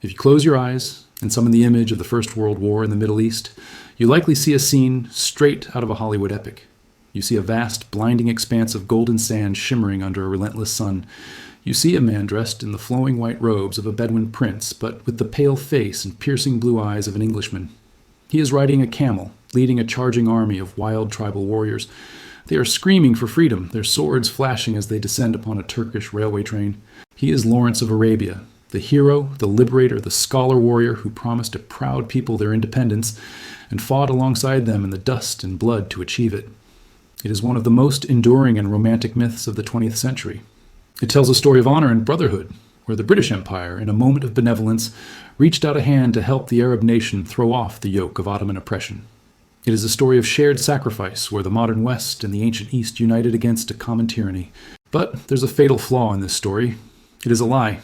If you close your eyes and summon the image of the First World War in the Middle East, you likely see a scene straight out of a Hollywood epic. You see a vast, blinding expanse of golden sand shimmering under a relentless sun. You see a man dressed in the flowing white robes of a Bedouin prince, but with the pale face and piercing blue eyes of an Englishman. He is riding a camel, leading a charging army of wild tribal warriors. They are screaming for freedom, their swords flashing as they descend upon a Turkish railway train. He is Lawrence of Arabia, the hero, the liberator, the scholar warrior who promised a proud people their independence and fought alongside them in the dust and blood to achieve it. It is one of the most enduring and romantic myths of the 20th century. It tells a story of honor and brotherhood, where the British Empire, in a moment of benevolence, reached out a hand to help the Arab nation throw off the yoke of Ottoman oppression. It is a story of shared sacrifice, where the modern West and the ancient East united against a common tyranny. But there's a fatal flaw in this story. It is a lie.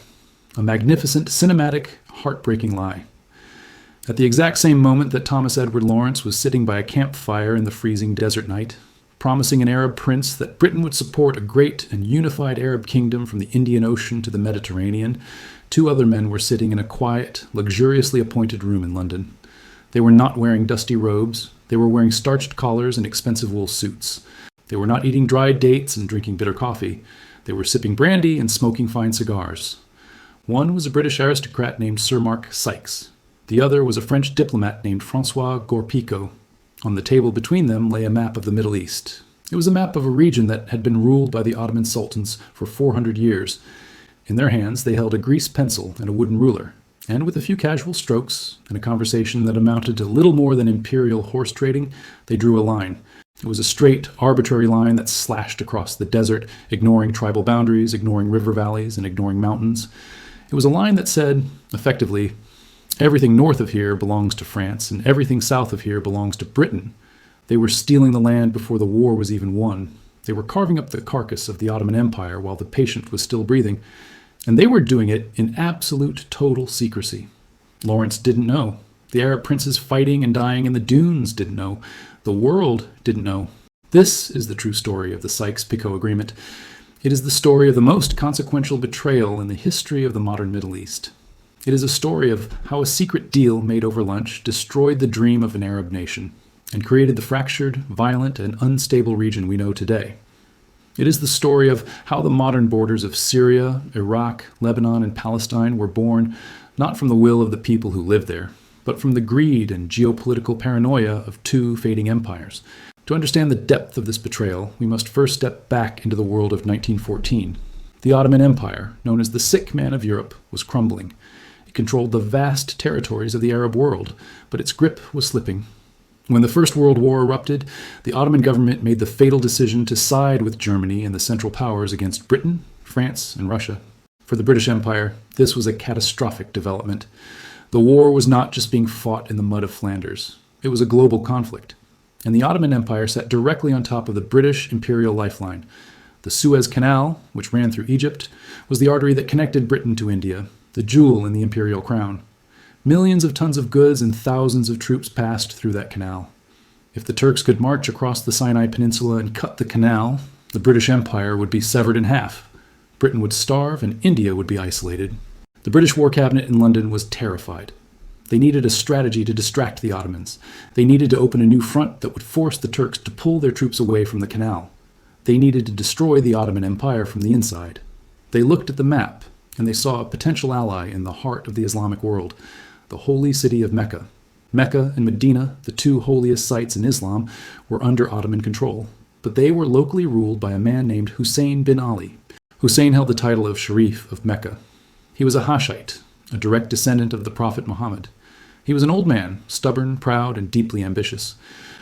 A magnificent, cinematic, heartbreaking lie. At the exact same moment that Thomas Edward Lawrence was sitting by a campfire in the freezing desert night, promising an Arab prince that Britain would support a great and unified Arab kingdom from the Indian Ocean to the Mediterranean, two other men were sitting in a quiet, luxuriously appointed room in London. They were not wearing dusty robes. They were wearing starched collars and expensive wool suits. They were not eating dried dates and drinking bitter coffee. They were sipping brandy and smoking fine cigars. One was a British aristocrat named Sir Mark Sykes. The other was a French diplomat named François Georges-Picot. On the table between them lay a map of the Middle East. It was a map of a region that had been ruled by the Ottoman sultans for 400 years. In their hands, they held a greased pencil and a wooden ruler, and with a few casual strokes and a conversation that amounted to little more than imperial horse trading, they drew a line. It was a straight, arbitrary line that slashed across the desert, ignoring tribal boundaries, ignoring river valleys, and ignoring mountains. It was a line that said, effectively, everything north of here belongs to France, and everything south of here belongs to Britain. They were stealing the land before the war was even won. They were carving up the carcass of the Ottoman Empire while the patient was still breathing, and they were doing it in absolute, total secrecy. Lawrence didn't know. The Arab princes fighting and dying in the dunes didn't know. The world didn't know. This is the true story of the Sykes-Picot Agreement. It is the story of the most consequential betrayal in the history of the modern Middle East. It is a story of how a secret deal made over lunch destroyed the dream of an Arab nation and created the fractured, violent, and unstable region we know today. It is the story of how the modern borders of Syria, Iraq, Lebanon, and Palestine were born not from the will of the people who lived there, but from the greed and geopolitical paranoia of two fading empires. To understand the depth of this betrayal, we must first step back into the world of 1914. The Ottoman Empire, known as the sick man of Europe, was crumbling. It controlled the vast territories of the Arab world, but its grip was slipping. When the First World War erupted, the Ottoman government made the fatal decision to side with Germany and the Central Powers against Britain, France, and Russia. For the British Empire, this was a catastrophic development. The war was not just being fought in the mud of Flanders. It was a global conflict. And the Ottoman Empire sat directly on top of the British imperial lifeline. The Suez Canal, which ran through Egypt, was the artery that connected Britain to India, the jewel in the imperial crown. Millions of tons of goods and thousands of troops passed through that canal. If the Turks could march across the Sinai Peninsula and cut the canal, the British Empire would be severed in half. Britain would starve and India would be isolated. The British War Cabinet in London was terrified. They needed a strategy to distract the Ottomans. They needed to open a new front that would force the Turks to pull their troops away from the canal. They needed to destroy the Ottoman Empire from the inside. They looked at the map, and they saw a potential ally in the heart of the Islamic world, the holy city of Mecca. Mecca and Medina, the two holiest sites in Islam, were under Ottoman control, but they were locally ruled by a man named Hussein bin Ali. Hussein held the title of Sharif of Mecca. He was a Hashite, a direct descendant of the Prophet Muhammad. He was an old man, stubborn, proud, and deeply ambitious.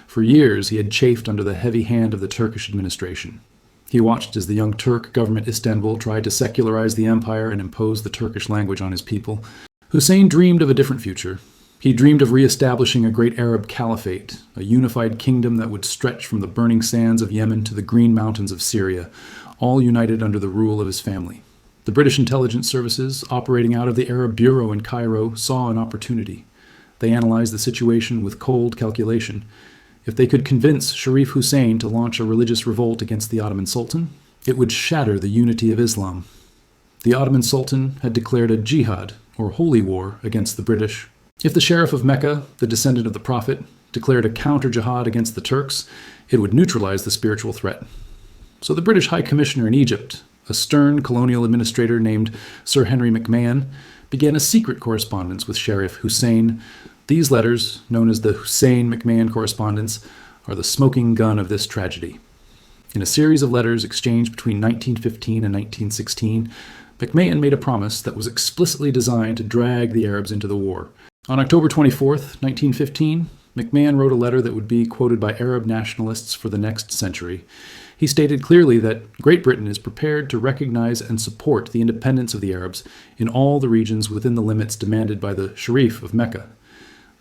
For years he had chafed under the heavy hand of the Turkish administration. He watched as the young Turk government Istanbul tried to secularize the empire and impose the Turkish language on his people. Hussein dreamed of a different future. He dreamed of reestablishing a great Arab caliphate, a unified kingdom that would stretch from the burning sands of Yemen to the green mountains of Syria, all united under the rule of his family. The British intelligence services, operating out of the Arab Bureau in Cairo, saw an opportunity. They analyzed the situation with cold calculation. If they could convince Sharif Hussein to launch a religious revolt against the Ottoman Sultan, it would shatter the unity of Islam. The Ottoman Sultan had declared a jihad, or holy war, against the British. If the Sheriff of Mecca, the descendant of the Prophet, declared a counter-jihad against the Turks, it would neutralize the spiritual threat. So the British High Commissioner in Egypt, a stern colonial administrator named Sir Henry McMahon, began a secret correspondence with Sheriff Hussein. These letters, known as the Hussein-McMahon correspondence, are the smoking gun of this tragedy. In a series of letters exchanged between 1915 and 1916, McMahon made a promise that was explicitly designed to drag the Arabs into the war. On October 24, 1915, McMahon wrote a letter that would be quoted by Arab nationalists for the next century. He stated clearly that Great Britain is prepared to recognize and support the independence of the Arabs in all the regions within the limits demanded by the Sharif of Mecca.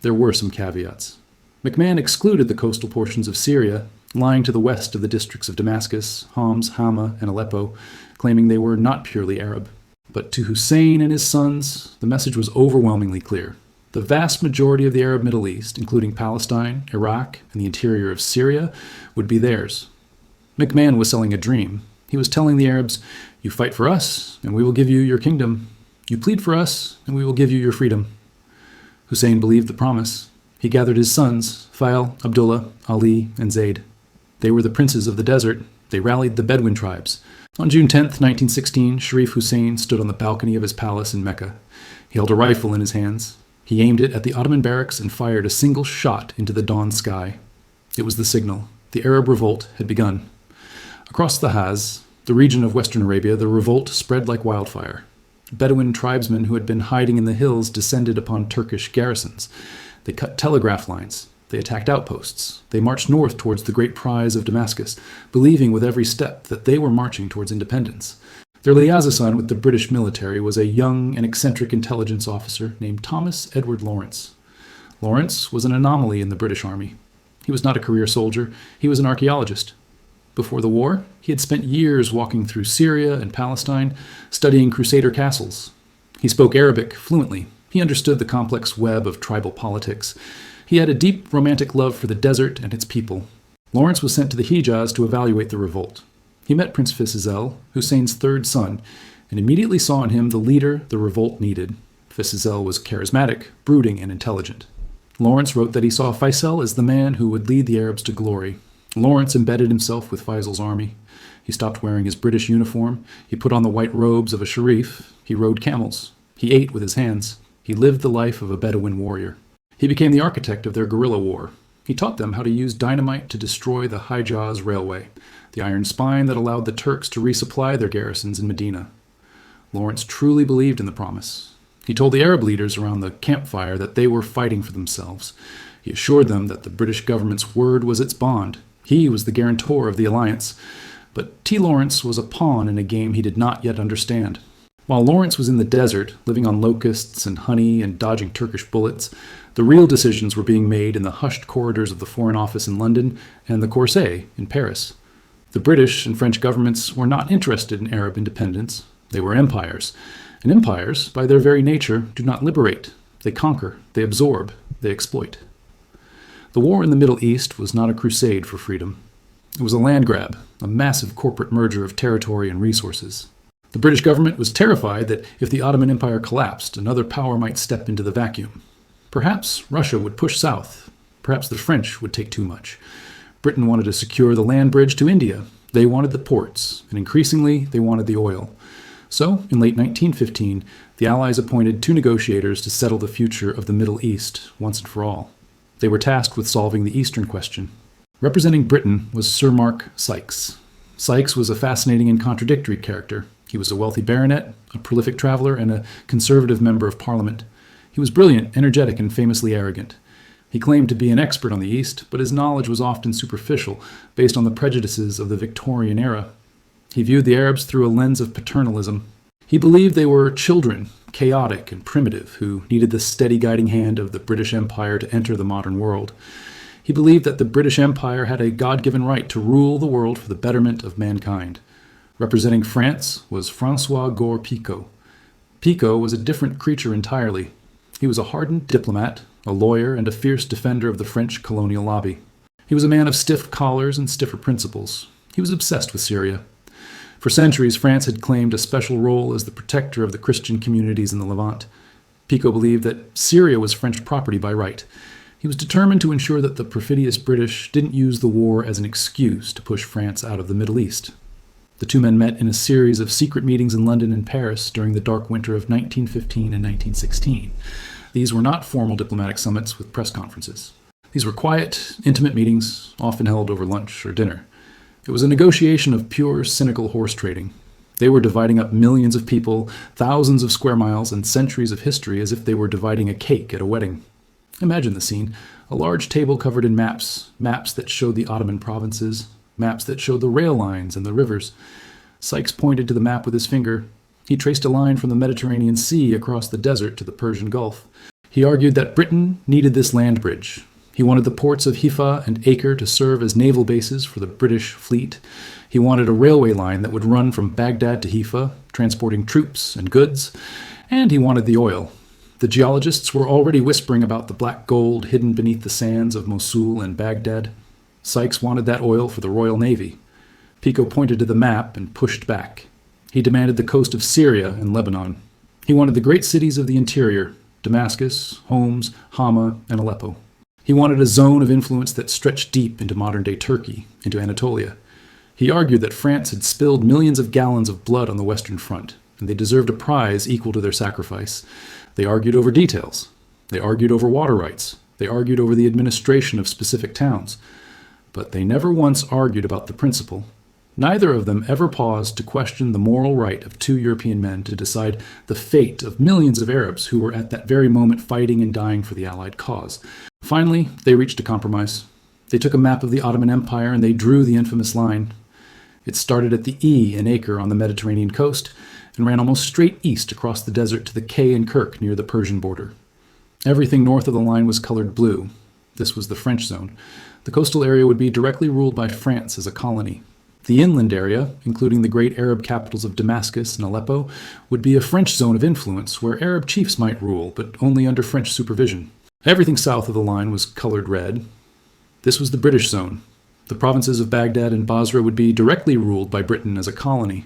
There were some caveats. McMahon excluded the coastal portions of Syria, lying to the west of the districts of Damascus, Homs, Hama, and Aleppo, claiming they were not purely Arab. But to Hussein and his sons, the message was overwhelmingly clear. The vast majority of the Arab Middle East, including Palestine, Iraq, and the interior of Syria, would be theirs. McMahon was selling a dream. He was telling the Arabs, "You fight for us, and we will give you your kingdom. You plead for us, and we will give you your freedom." Hussein believed the promise. He gathered his sons, Fail, Abdullah, Ali, and Zayd. They were the princes of the desert. They rallied the Bedouin tribes. On June 10, 1916, Sharif Hussein stood on the balcony of his palace in Mecca. He held a rifle in his hands. He aimed it at the Ottoman barracks and fired a single shot into the dawn sky. It was the signal. The Arab revolt had begun. Across the Haz, the region of western Arabia, the revolt spread like wildfire. Bedouin tribesmen who had been hiding in the hills descended upon Turkish garrisons. They cut telegraph lines. They attacked outposts. They marched north towards the great prize of Damascus, believing with every step that they were marching towards independence. Their liaison with the British military was a young and eccentric intelligence officer named Thomas Edward Lawrence. Lawrence was an anomaly in the British Army. He was not a career soldier. He was an archaeologist. Before the war, he had spent years walking through Syria and Palestine, studying Crusader castles. He spoke Arabic fluently. He understood the complex web of tribal politics. He had a deep romantic love for the desert and its people. Lawrence was sent to the Hejaz to evaluate the revolt. He met Prince Fisizel, Hussein's third son, and immediately saw in him the leader the revolt needed. Fisizel was charismatic, brooding, and intelligent. Lawrence wrote that he saw Faisal as the man who would lead the Arabs to glory. Lawrence embedded himself with Faisal's army. He stopped wearing his British uniform. He put on the white robes of a sharif. He rode camels. He ate with his hands. He lived the life of a Bedouin warrior. He became the architect of their guerrilla war. He taught them how to use dynamite to destroy the Hejaz Railway, the iron spine that allowed the Turks to resupply their garrisons in Medina. Lawrence truly believed in the promise. He told the Arab leaders around the campfire that they were fighting for themselves. He assured them that the British government's word was its bond. He was the guarantor of the alliance. But T. Lawrence was a pawn in a game he did not yet understand. While Lawrence was in the desert, living on locusts and honey and dodging Turkish bullets, the real decisions were being made in the hushed corridors of the Foreign Office in London and the Corsair in Paris. The British and French governments were not interested in Arab independence. They were empires. And empires, by their very nature, do not liberate. They conquer, they absorb, they exploit. The war in the Middle East was not a crusade for freedom. It was a land grab, a massive corporate merger of territory and resources. The British government was terrified that if the Ottoman Empire collapsed, another power might step into the vacuum. Perhaps Russia would push south. Perhaps the French would take too much. Britain wanted to secure the land bridge to India. They wanted the ports, and increasingly they wanted the oil. So, in late 1915, the Allies appointed 2 negotiators to settle the future of the Middle East once and for all. They were tasked with solving the Eastern question. Representing Britain was Sir Mark Sykes. Sykes was a fascinating and contradictory character. He was a wealthy baronet, a prolific traveler, and a conservative member of Parliament. He was brilliant, energetic, and famously arrogant. He claimed to be an expert on the East, but his knowledge was often superficial, based on the prejudices of the Victorian era. He viewed the Arabs through a lens of paternalism. He believed they were children, chaotic and primitive, who needed the steady guiding hand of the British Empire to enter the modern world. He believed that the British Empire had a God-given right to rule the world for the betterment of mankind. Representing France was François Georges-Picot. Picot was a different creature entirely. He was a hardened diplomat, a lawyer, and a fierce defender of the French colonial lobby. He was a man of stiff collars and stiffer principles. He was obsessed with Syria. For centuries, France had claimed a special role as the protector of the Christian communities in the Levant. Picot believed that Syria was French property by right. He was determined to ensure that the perfidious British didn't use the war as an excuse to push France out of the Middle East. The two men met in a series of secret meetings in London and Paris during the dark winter of 1915 and 1916. These were not formal diplomatic summits with press conferences. These were quiet, intimate meetings, often held over lunch or dinner. It was a negotiation of pure, cynical horse trading. They were dividing up millions of people, thousands of square miles, and centuries of history as if they were dividing a cake at a wedding. Imagine the scene. A large table covered in maps that showed the Ottoman provinces, maps that showed the rail lines and the rivers. Sykes pointed to the map with his finger. He traced a line from the Mediterranean Sea across the desert to the Persian Gulf. He argued that Britain needed this land bridge. He wanted the ports of Haifa and Acre to serve as naval bases for the British fleet. He wanted a railway line that would run from Baghdad to Haifa, transporting troops and goods. And he wanted the oil. The geologists were already whispering about the black gold hidden beneath the sands of Mosul and Baghdad. Sykes wanted that oil for the Royal Navy. Picot pointed to the map and pushed back. He demanded the coast of Syria and Lebanon. He wanted the great cities of the interior, Damascus, Homs, Hama, and Aleppo. He wanted a zone of influence that stretched deep into modern-day Turkey, into Anatolia. He argued that France had spilled millions of gallons of blood on the Western Front, and they deserved a prize equal to their sacrifice. They argued over details. They argued over water rights. They argued over the administration of specific towns. But they never once argued about the principle. Neither of them ever paused to question the moral right of two European men to decide the fate of millions of Arabs who were at that very moment fighting and dying for the Allied cause. Finally, they reached a compromise. They took a map of the Ottoman Empire and they drew the infamous line. It started at the E in Acre on the Mediterranean coast and ran almost straight east across the desert to the K in Kirk near the Persian border. Everything north of the line was colored blue. This was the French zone. The coastal area would be directly ruled by France as a colony. The inland area, including the great Arab capitals of Damascus and Aleppo, would be a French zone of influence where Arab chiefs might rule, but only under French supervision. Everything south of the line was colored red. This was the British zone. The provinces of Baghdad and Basra would be directly ruled by Britain as a colony.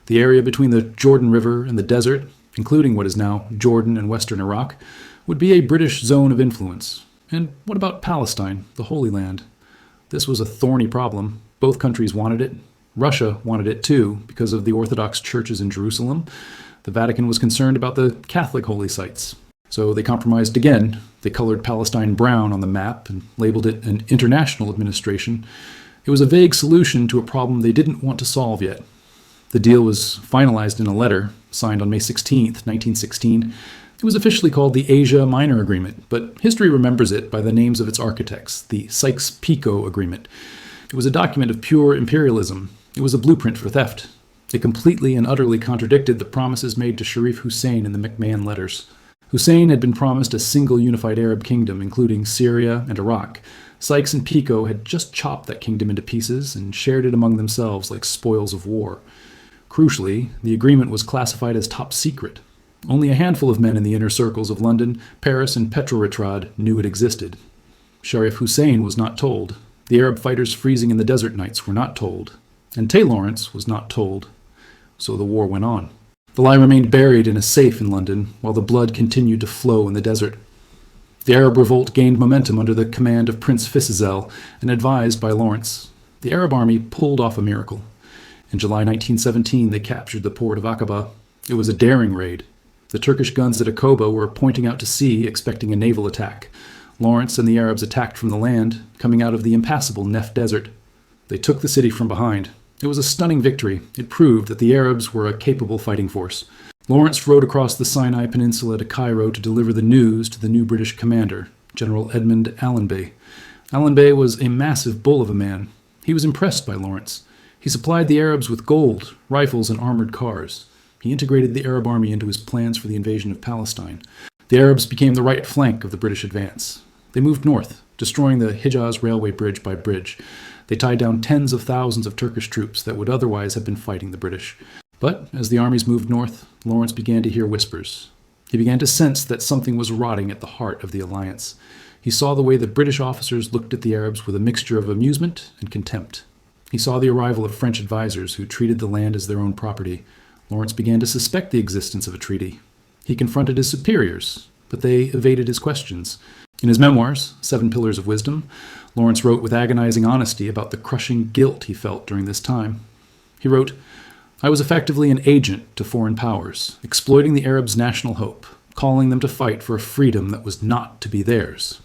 The area between the Jordan River and the desert, including what is now Jordan and western Iraq, would be a British zone of influence. And what about Palestine, the Holy Land? This was a thorny problem. Both countries wanted it. Russia wanted it too, because of the Orthodox churches in Jerusalem. The Vatican was concerned about the Catholic holy sites. So they compromised again. They colored Palestine brown on the map and labeled it an international administration. It was a vague solution to a problem they didn't want to solve yet. The deal was finalized in a letter signed on May 16, 1916. It was officially called the Asia Minor Agreement, but history remembers it by the names of its architects, the Sykes-Picot Agreement. It was a document of pure imperialism. It was a blueprint for theft. It completely and utterly contradicted the promises made to Sharif Hussein in the McMahon letters. Hussein had been promised a single unified Arab kingdom, including Syria and Iraq. Sykes and Picot had just chopped that kingdom into pieces and shared it among themselves like spoils of war. Crucially, the agreement was classified as top secret. Only a handful of men in the inner circles of London, Paris, and Petrograd knew it existed. Sharif Hussein was not told. The Arab fighters freezing in the desert nights were not told. And Tay Lawrence was not told. So the war went on. The lie remained buried in a safe in London, while the blood continued to flow in the desert. The Arab revolt gained momentum under the command of Prince Fisizel and advised by Lawrence. The Arab army pulled off a miracle. In July 1917, they captured the port of Aqaba. It was a daring raid. The Turkish guns at Aqaba were pointing out to sea, expecting a naval attack. Lawrence and the Arabs attacked from the land, coming out of the impassable Neff Desert. They took the city from behind. It was a stunning victory. It proved that the Arabs were a capable fighting force. Lawrence rode across the Sinai Peninsula to Cairo to deliver the news to the new British commander, General Edmund Allenby. Allenby was a massive bull of a man. He was impressed by Lawrence. He supplied the Arabs with gold, rifles, and armored cars. He integrated the Arab army into his plans for the invasion of Palestine. The Arabs became the right flank of the British advance. They moved north, destroying the Hijaz railway bridge by bridge. They tied down tens of thousands of Turkish troops that would otherwise have been fighting the British. But as the armies moved north, Lawrence began to hear whispers. He began to sense that something was rotting at the heart of the alliance. He saw the way the British officers looked at the Arabs with a mixture of amusement and contempt. He saw the arrival of French advisors who treated the land as their own property. Lawrence began to suspect the existence of a treaty. He confronted his superiors, but they evaded his questions. In his memoirs, 7 Pillars of Wisdom, Lawrence wrote with agonizing honesty about the crushing guilt he felt during this time. He wrote, "I was effectively an agent to foreign powers, exploiting the Arabs' national hope, calling them to fight for a freedom that was not to be theirs."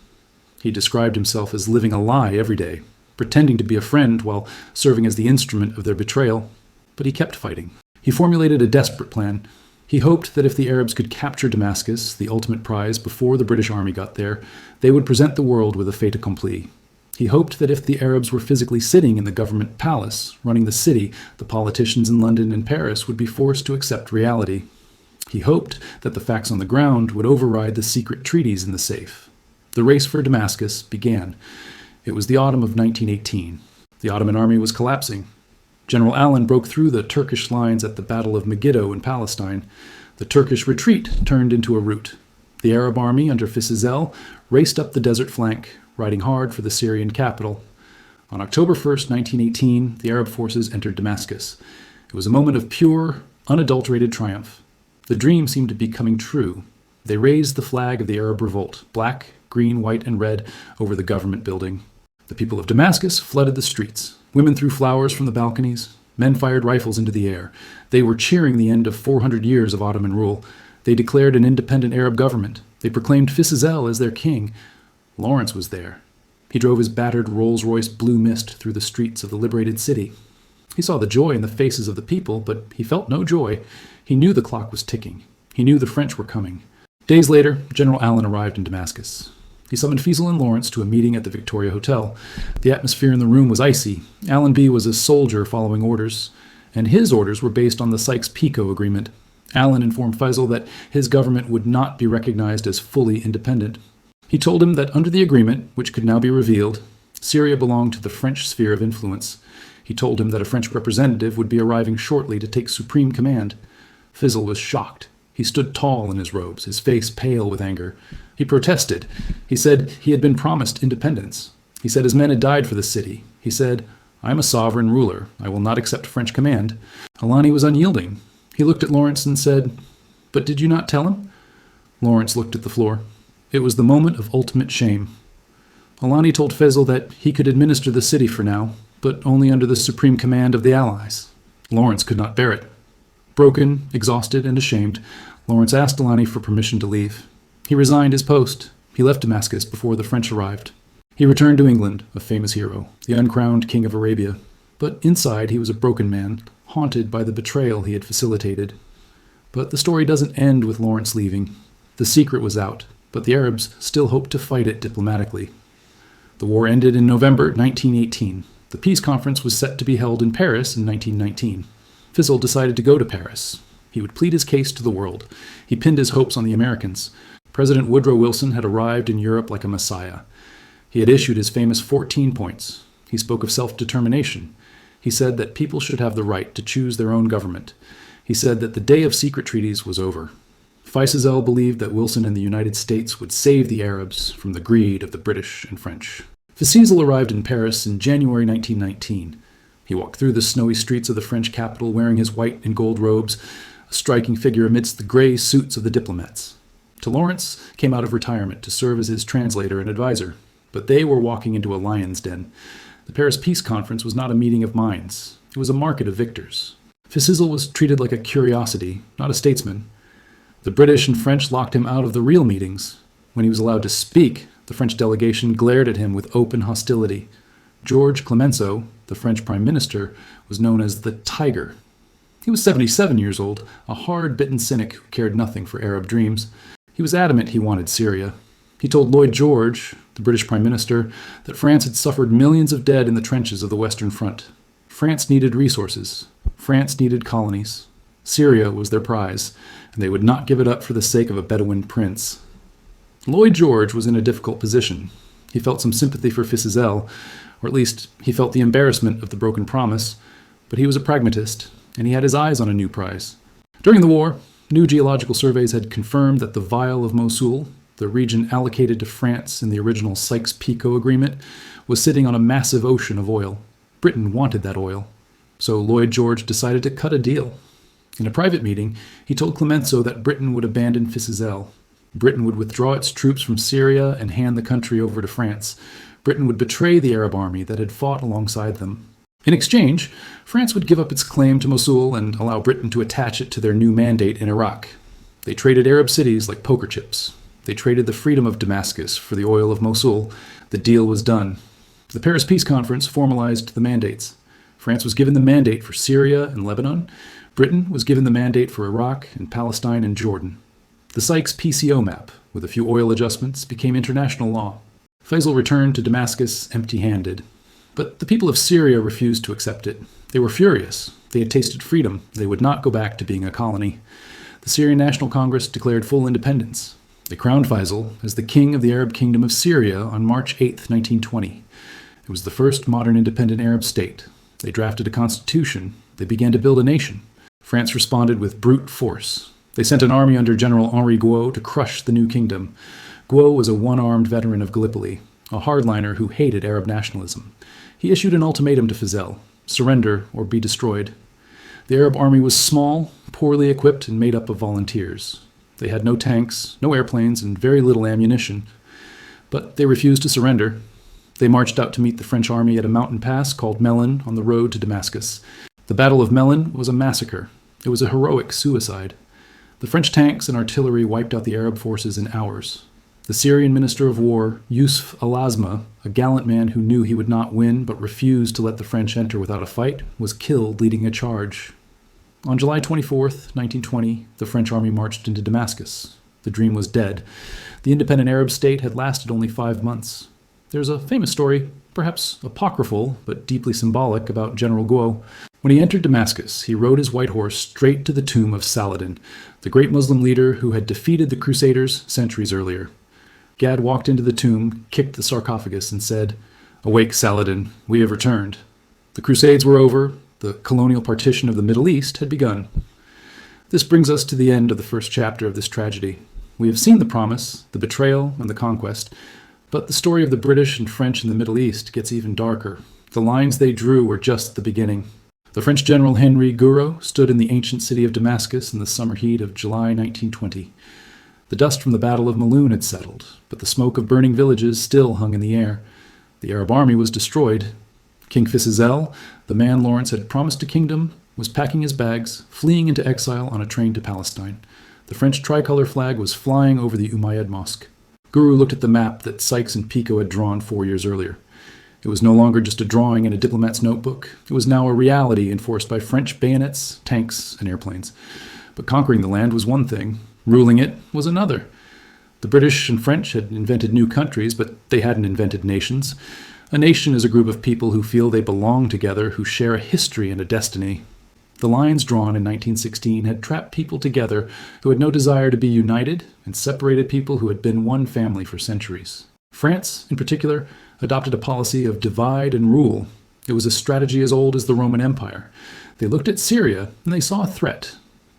He described himself as living a lie every day, pretending to be a friend while serving as the instrument of their betrayal. But he kept fighting. He formulated a desperate plan. He hoped that if the Arabs could capture Damascus, the ultimate prize, before the British army got there, they would present the world with a fait accompli. He hoped that if the Arabs were physically sitting in the government palace, running the city, the politicians in London and Paris would be forced to accept reality. He hoped that the facts on the ground would override the secret treaties in the safe. The race for Damascus began. It was the autumn of 1918. The Ottoman army was collapsing. General Allen broke through the Turkish lines at the Battle of Megiddo in Palestine. The Turkish retreat turned into a rout. The Arab army under Fisesel raced up the desert flank, riding hard for the Syrian capital. On October 1st, 1918, the Arab forces entered Damascus. It was a moment of pure, unadulterated triumph. The dream seemed to be coming true. They raised the flag of the Arab revolt, black, green, white, and red, over the government building. The people of Damascus flooded the streets. Women threw flowers from the balconies. Men fired rifles into the air. They were cheering the end of 400 years of Ottoman rule. They declared an independent Arab government. They proclaimed Fisesel as their king. Lawrence was there. He drove his battered Rolls-Royce Blue Mist through the streets of the liberated city. He saw the joy in the faces of the people, but he felt no joy. He knew the clock was ticking. He knew the French were coming. Days later, General Allen arrived in Damascus. He summoned Fiesel and Lawrence to a meeting at the Victoria Hotel. The atmosphere in the room was icy. Allenby was a soldier following orders, and his orders were based on the Sykes-Picot Agreement. Allen informed Fiesel that his government would not be recognized as fully independent. He told him that under the agreement, which could now be revealed, Syria belonged to the French sphere of influence. He told him that a French representative would be arriving shortly to take supreme command. Fiesel was shocked. He stood tall in his robes, his face pale with anger. He protested. He said he had been promised independence. He said his men had died for the city. He said, "I am a sovereign ruler. I will not accept French command." Alani was unyielding. He looked at Lawrence and said, "But did you not tell him?" Lawrence looked at the floor. It was the moment of ultimate shame. Alani told Fiesel that he could administer the city for now, but only under the supreme command of the Allies. Lawrence could not bear it. Broken, exhausted, and ashamed, Lawrence asked Alani for permission to leave. He resigned his post. He left Damascus before the French arrived. He returned to England, a famous hero, the uncrowned king of Arabia. But inside he was a broken man, haunted by the betrayal he had facilitated. But the story doesn't end with Lawrence leaving. The secret was out, but the Arabs still hoped to fight it diplomatically. The war ended in November 1918. The peace conference was set to be held in Paris in 1919. Fiesel decided to go to Paris. He would plead his case to the world. He pinned his hopes on the Americans. President Woodrow Wilson had arrived in Europe like a messiah. He had issued his famous 14 points. He spoke of self-determination. He said that people should have the right to choose their own government. He said that the day of secret treaties was over. Fisesel believed that Wilson and the United States would save the Arabs from the greed of the British and French. Fisesel arrived in Paris in January 1919. He walked through the snowy streets of the French capital wearing his white and gold robes, a striking figure amidst the gray suits of the diplomats. To Lawrence came out of retirement to serve as his translator and advisor, but they were walking into a lion's den. The Paris Peace Conference was not a meeting of minds. It was a market of victors. Fisesel was treated like a curiosity, not a statesman. The British and French locked him out of the real meetings. When he was allowed to speak, the French delegation glared at him with open hostility. Georges Clemenceau, the French prime minister, was known as the Tiger. He was 77 years old, a hard-bitten cynic who cared nothing for Arab dreams. He was adamant he wanted Syria. He told Lloyd George, the British prime minister, that France had suffered millions of dead in the trenches of the Western Front. France needed resources. France needed colonies. Syria was their prize, and they would not give it up for the sake of a Bedouin prince. Lloyd George was in a difficult position. He felt some sympathy for Fisesel, or at least he felt the embarrassment of the broken promise, but he was a pragmatist, and he had his eyes on a new prize. During the war, new geological surveys had confirmed that the Vial of Mosul, the region allocated to France in the original Sykes-Picot Agreement, was sitting on a massive ocean of oil. Britain wanted that oil. So Lloyd George decided to cut a deal. In a private meeting, he told Clemenceau that Britain would abandon Fisesel. Britain would withdraw its troops from Syria and hand the country over to France. Britain would betray the Arab army that had fought alongside them. In exchange, France would give up its claim to Mosul and allow Britain to attach it to their new mandate in Iraq. They traded Arab cities like poker chips. They traded the freedom of Damascus for the oil of Mosul. The deal was done. The Paris Peace Conference formalized the mandates. France was given the mandate for Syria and Lebanon. Britain was given the mandate for Iraq and Palestine and Jordan. The Sykes PCO map, with a few oil adjustments, became international law. Faisal returned to Damascus empty-handed. But the people of Syria refused to accept it. They were furious. They had tasted freedom. They would not go back to being a colony. The Syrian National Congress declared full independence. They crowned Faisal as the king of the Arab Kingdom of Syria on March 8, 1920. It was the first modern independent Arab state. They drafted a constitution. They began to build a nation. France responded with brute force. They sent an army under General Henri Guo to crush the new kingdom. Guo was a one-armed veteran of Gallipoli, a hardliner who hated Arab nationalism. He issued an ultimatum to Faisal: surrender or be destroyed. The Arab army was small, poorly equipped, and made up of volunteers. They had no tanks, no airplanes, and very little ammunition. But they refused to surrender. They marched out to meet the French army at a mountain pass called Melun on the road to Damascus. The Battle of Melun was a massacre. It was a heroic suicide. The French tanks and artillery wiped out the Arab forces in hours. The Syrian Minister of War, Yusuf al-Azma, a gallant man who knew he would not win but refused to let the French enter without a fight, was killed leading a charge. On July 24, 1920, the French army marched into Damascus. The dream was dead. The independent Arab state had lasted only 5 months. There's a famous story, perhaps apocryphal but deeply symbolic, about General Guo. When he entered Damascus, he rode his white horse straight to the tomb of Saladin, the great Muslim leader who had defeated the Crusaders centuries earlier. Gad walked into the tomb, kicked the sarcophagus, and said, "Awake, Saladin, we have returned." The Crusades were over. The colonial partition of the Middle East had begun. This brings us to the end of the first chapter of this tragedy. We have seen the promise, the betrayal, and the conquest, but the story of the British and French in the Middle East gets even darker. The lines they drew were just the beginning. The French general Henri Gouraud stood in the ancient city of Damascus in the summer heat of July 1920. The dust from the Battle of Melun had settled, but the smoke of burning villages still hung in the air. The Arab army was destroyed. King Fisesel, the man Lawrence had promised a kingdom, was packing his bags, fleeing into exile on a train to Palestine. The French tricolor flag was flying over the Umayyad Mosque. Gouraud looked at the map that Sykes and Picot had drawn 4 years earlier. It was no longer just a drawing in a diplomat's notebook. It was now a reality enforced by French bayonets, tanks, and airplanes. But conquering the land was one thing. Ruling it was another. The British and French had invented new countries, but they hadn't invented nations. A nation is a group of people who feel they belong together, who share a history and a destiny. The lines drawn in 1916 had trapped people together who had no desire to be united and separated people who had been one family for centuries. France, in particular, adopted a policy of divide and rule. It was a strategy as old as the Roman Empire. They looked at Syria and they saw a threat.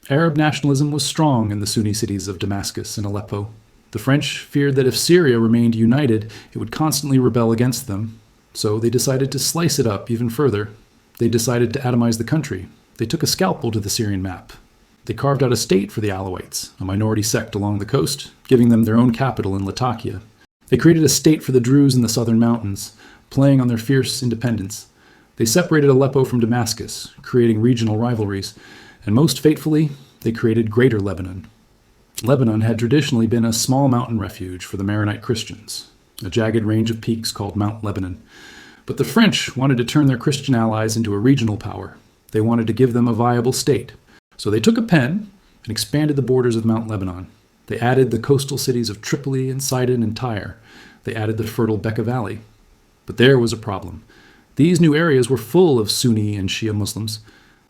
Arab nationalism was strong in the Sunni cities of Damascus and Aleppo. The French feared that if Syria remained united, it would constantly rebel against them. So they decided to slice it up even further. They decided to atomize the country. They took a scalpel to the Syrian map. They carved out a state for the Alawites, a minority sect along the coast, giving them their own capital in Latakia. They created a state for the Druze in the southern mountains, playing on their fierce independence. They separated Aleppo from Damascus, creating regional rivalries. And most fatefully, they created Greater Lebanon. Lebanon had traditionally been a small mountain refuge for the Maronite Christians, a jagged range of peaks called Mount Lebanon. But the French wanted to turn their Christian allies into a regional power. They wanted to give them a viable state. So they took a pen and expanded the borders of Mount Lebanon. They added the coastal cities of Tripoli and Sidon and Tyre. They added the fertile Bekaa Valley. But there was a problem. These new areas were full of Sunni and Shia Muslims.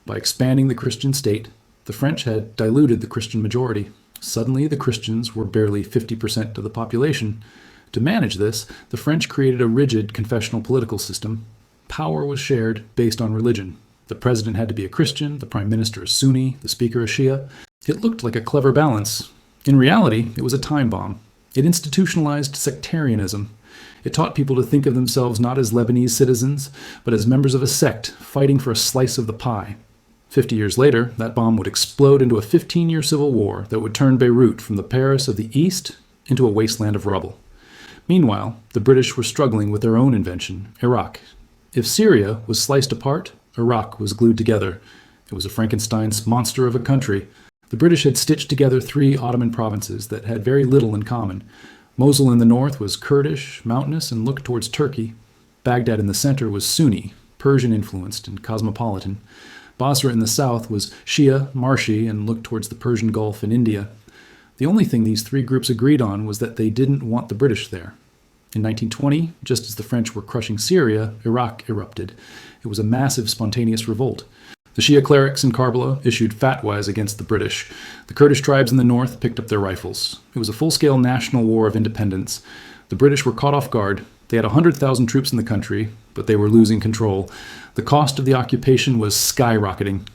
By expanding the Christian state, the French had diluted the Christian majority. Suddenly, the Christians were barely 50% of the population. To manage this, the French created a rigid confessional political system. Power was shared based on religion. The president had to be a Christian, the prime minister a Sunni, the speaker a Shia. It looked like a clever balance. In reality, it was a time bomb. It institutionalized sectarianism. It taught people to think of themselves not as Lebanese citizens, but as members of a sect fighting for a slice of the pie. 50 years later, that bomb would explode into a 15-year civil war that would turn Beirut from the Paris of the East into a wasteland of rubble. Meanwhile, the British were struggling with their own invention, Iraq. If Syria was sliced apart, Iraq was glued together. It was a Frankenstein's monster of a country. The British had stitched together 3 Ottoman provinces that had very little in common. Mosul in the north was Kurdish, mountainous, and looked towards Turkey. Baghdad in the center was Sunni, Persian-influenced and cosmopolitan. Basra in the south was Shia, marshy, and looked towards the Persian Gulf and India. The only thing these 3 groups agreed on was that they didn't want the British there. In 1920, just as the French were crushing Syria, Iraq erupted. It was a massive spontaneous revolt. The Shia clerics in Karbala issued fatwas against the British. The Kurdish tribes in the north picked up their rifles. It was a full-scale national war of independence. The British were caught off guard. They had 100,000 troops in the country, but they were losing control. The cost of the occupation was skyrocketing.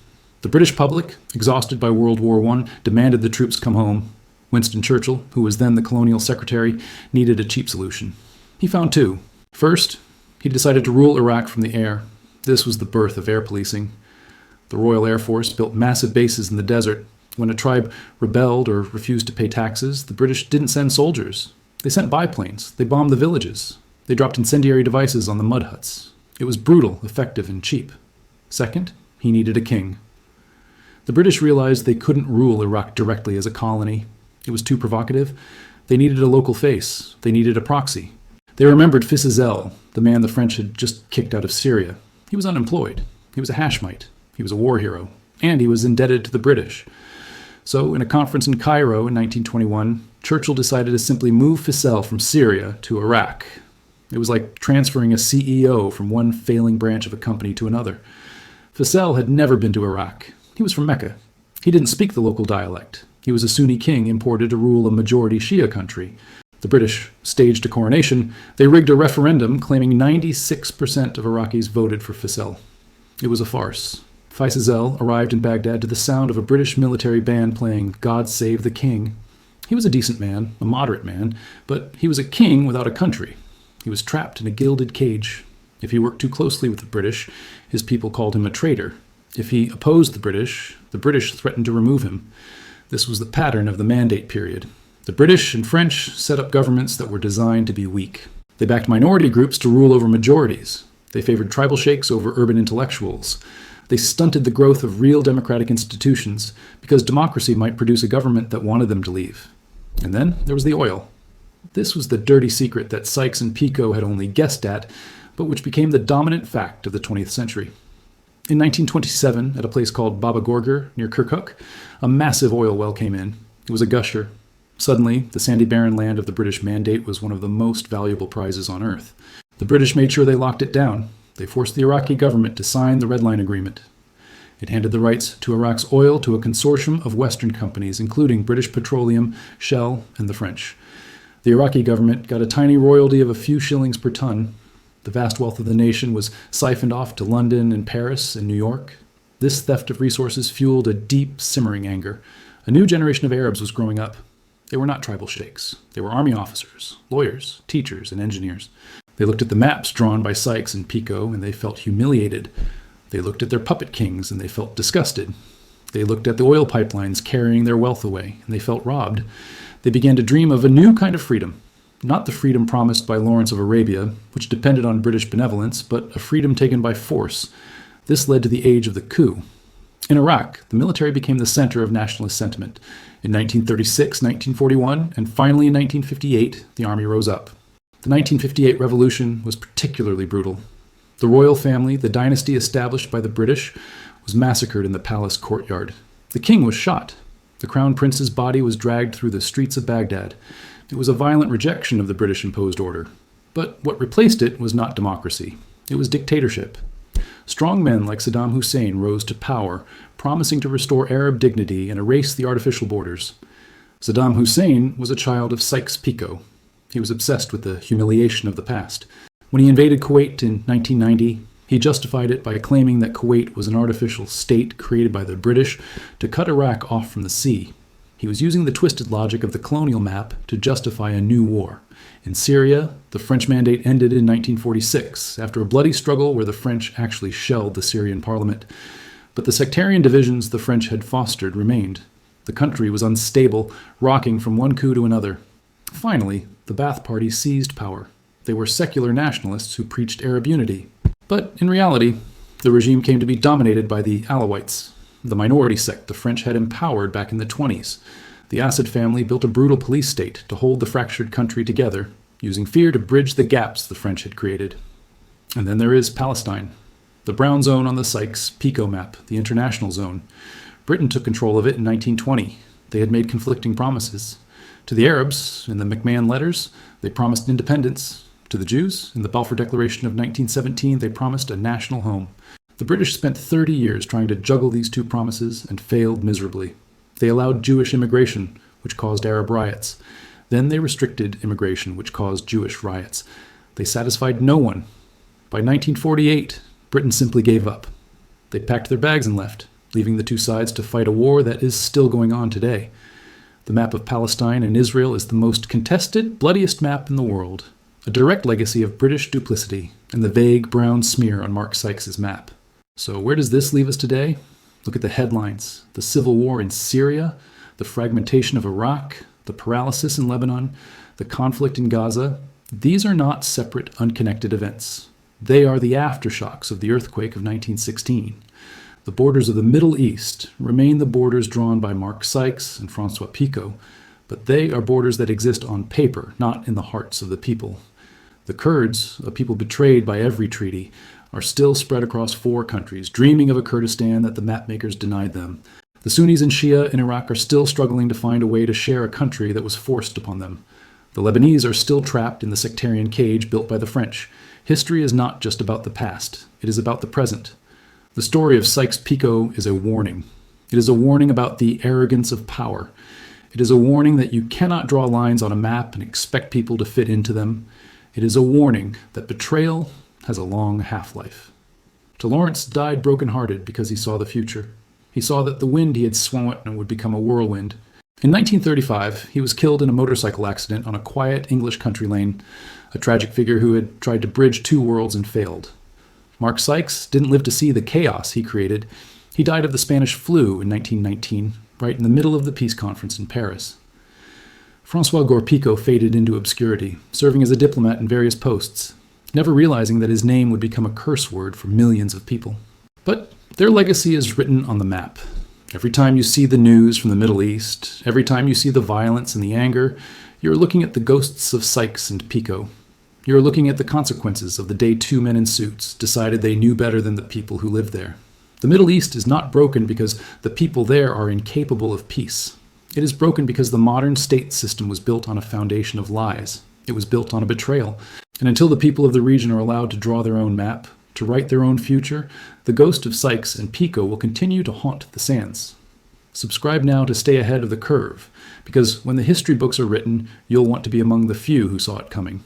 The British public, exhausted by World War I, demanded the troops come home. Winston Churchill, who was then the colonial secretary, needed a cheap solution. He found 2. First, he decided to rule Iraq from the air. This was the birth of air policing. The Royal Air Force built massive bases in the desert. When a tribe rebelled or refused to pay taxes, the British didn't send soldiers. They sent biplanes. They bombed the villages. They dropped incendiary devices on the mud huts. It was brutal, effective, and cheap. Second, he needed a king. The British realized they couldn't rule Iraq directly as a colony. It was too provocative. They needed a local face. They needed a proxy. They remembered Fisazel, the man the French had just kicked out of Syria. He was unemployed. He was a Hashemite. He was a war hero. And he was indebted to the British. So, in a conference in Cairo in 1921, Churchill decided to simply move Fisazel from Syria to Iraq. It was like transferring a CEO from one failing branch of a company to another. Fisazel had never been to Iraq. He was from Mecca. He didn't speak the local dialect. He was a Sunni king imported to rule a majority Shia country. The British staged a coronation. They rigged a referendum claiming 96% of Iraqis voted for Fisazel. It was a farce. Fisazel arrived in Baghdad to the sound of a British military band playing God Save the King. He was a decent man, a moderate man, but he was a king without a country. He was trapped in a gilded cage. If he worked too closely with the British, his people called him a traitor. If he opposed the British threatened to remove him. This was the pattern of the Mandate period. The British and French set up governments that were designed to be weak. They backed minority groups to rule over majorities. They favored tribal sheikhs over urban intellectuals. They stunted the growth of real democratic institutions because democracy might produce a government that wanted them to leave. And then there was the oil. This was the dirty secret that Sykes and Picot had only guessed at, but which became the dominant fact of the 20th century. In 1927, at a place called Baba Gorger near Kirkuk, a massive oil well came in. It was a gusher. Suddenly, the sandy barren land of the British Mandate was one of the most valuable prizes on earth. The British made sure they locked it down. They forced the Iraqi government to sign the Red Line Agreement. It handed the rights to Iraq's oil to a consortium of Western companies, including British Petroleum, Shell, and the French. The Iraqi government got a tiny royalty of a few shillings per ton. The vast wealth of the nation was siphoned off to London and Paris and New York. This theft of resources fueled a deep, simmering anger. A new generation of Arabs was growing up. They were not tribal sheikhs. They were army officers, lawyers, teachers, and engineers. They looked at the maps drawn by Sykes and Picot, and they felt humiliated. They looked at their puppet kings, and they felt disgusted. They looked at the oil pipelines carrying their wealth away, and they felt robbed. They began to dream of a new kind of freedom. Not the freedom promised by Lawrence of Arabia, which depended on British benevolence, but a freedom taken by force. This led to the age of the coup. In Iraq, the military became the center of nationalist sentiment. In 1936, 1941, and finally in 1958, the army rose up. The 1958 revolution was particularly brutal. The royal family, the dynasty established by the British, was massacred in the palace courtyard. The king was shot. The crown prince's body was dragged through the streets of Baghdad. It was a violent rejection of the British-imposed order. But what replaced it was not democracy. It was dictatorship. Strong men like Saddam Hussein rose to power, promising to restore Arab dignity and erase the artificial borders. Saddam Hussein was a child of Sykes-Picot. He was obsessed with the humiliation of the past. When he invaded Kuwait in 1990, he justified it by claiming that Kuwait was an artificial state created by the British to cut Iraq off from the sea. He was using the twisted logic of the colonial map to justify a new war. In Syria, the French mandate ended in 1946, after a bloody struggle where the French actually shelled the Syrian parliament. But the sectarian divisions the French had fostered remained. The country was unstable, rocking from one coup to another. Finally, the Ba'ath Party seized power. They were secular nationalists who preached Arab unity. But in reality, the regime came to be dominated by the Alawites, the minority sect the French had empowered back in the 20s. The Assad family built a brutal police state to hold the fractured country together, using fear to bridge the gaps the French had created. And then there is Palestine, the brown zone on the Sykes-Picot map, the international zone. Britain took control of it in 1920. They had made conflicting promises. To the Arabs, in the McMahon letters, they promised independence. To the Jews, in the Balfour Declaration of 1917, they promised a national home. The British spent 30 years trying to juggle these two promises and failed miserably. They allowed Jewish immigration, which caused Arab riots. Then they restricted immigration, which caused Jewish riots. They satisfied no one. By 1948, Britain simply gave up. They packed their bags and left, leaving the two sides to fight a war that is still going on today. The map of Palestine and Israel is the most contested, bloodiest map in the world, a direct legacy of British duplicity and the vague brown smear on Mark Sykes' map. So where does this leave us today? Look at the headlines. The civil war in Syria, the fragmentation of Iraq, the paralysis in Lebanon, the conflict in Gaza. These are not separate, unconnected events. They are the aftershocks of the earthquake of 1916. The borders of the Middle East remain the borders drawn by Mark Sykes and François Picot, but they are borders that exist on paper, not in the hearts of the people. The Kurds, a people betrayed by every treaty, are still spread across 4 countries, dreaming of a Kurdistan that the mapmakers denied them. The Sunnis and Shia in Iraq are still struggling to find a way to share a country that was forced upon them. The Lebanese are still trapped in the sectarian cage built by the French. History is not just about the past. It is about the present. The story of Sykes-Picot is a warning. It is a warning about the arrogance of power. It is a warning that you cannot draw lines on a map and expect people to fit into them. It is a warning that betrayal has a long half-life. De Lawrence died broken-hearted because he saw the future. He saw that the wind he had swung would become a whirlwind. In 1935, he was killed in a motorcycle accident on a quiet English country lane, a tragic figure who had tried to bridge 2 worlds and failed. Mark Sykes didn't live to see the chaos he created. He died of the Spanish flu in 1919, right in the middle of the peace conference in Paris. François Georges-Picot faded into obscurity, serving as a diplomat in various posts, never realizing that his name would become a curse word for millions of people. But their legacy is written on the map. Every time you see the news from the Middle East, every time you see the violence and the anger, you're looking at the ghosts of Sykes and Picot. You're looking at the consequences of the day 2 men in suits decided they knew better than the people who lived there. The Middle East is not broken because the people there are incapable of peace. It is broken because the modern state system was built on a foundation of lies. It was built on a betrayal. And until the people of the region are allowed to draw their own map, to write their own future, the ghost of Sykes and Picot will continue to haunt the sands. Subscribe now to stay ahead of the curve, because when the history books are written, you'll want to be among the few who saw it coming.